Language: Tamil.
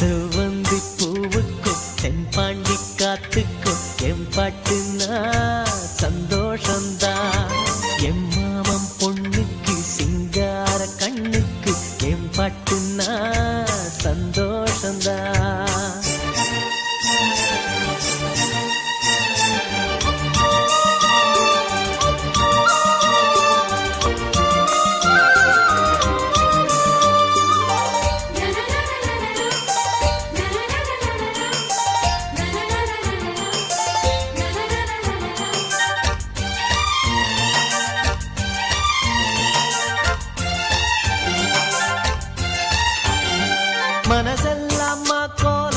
செவ்வந்தி பூவுக்கும் தென்பாண்டி காத்துக்கும் எம்பாட்டுனா சந்தோஷந்தான். எம் மாமம் பொண்ணுக்கு சிங்கார கண்ணுக்கு எம்பாட்டுனா சந்தோஷந்தான். மனசெல்லாம் கோல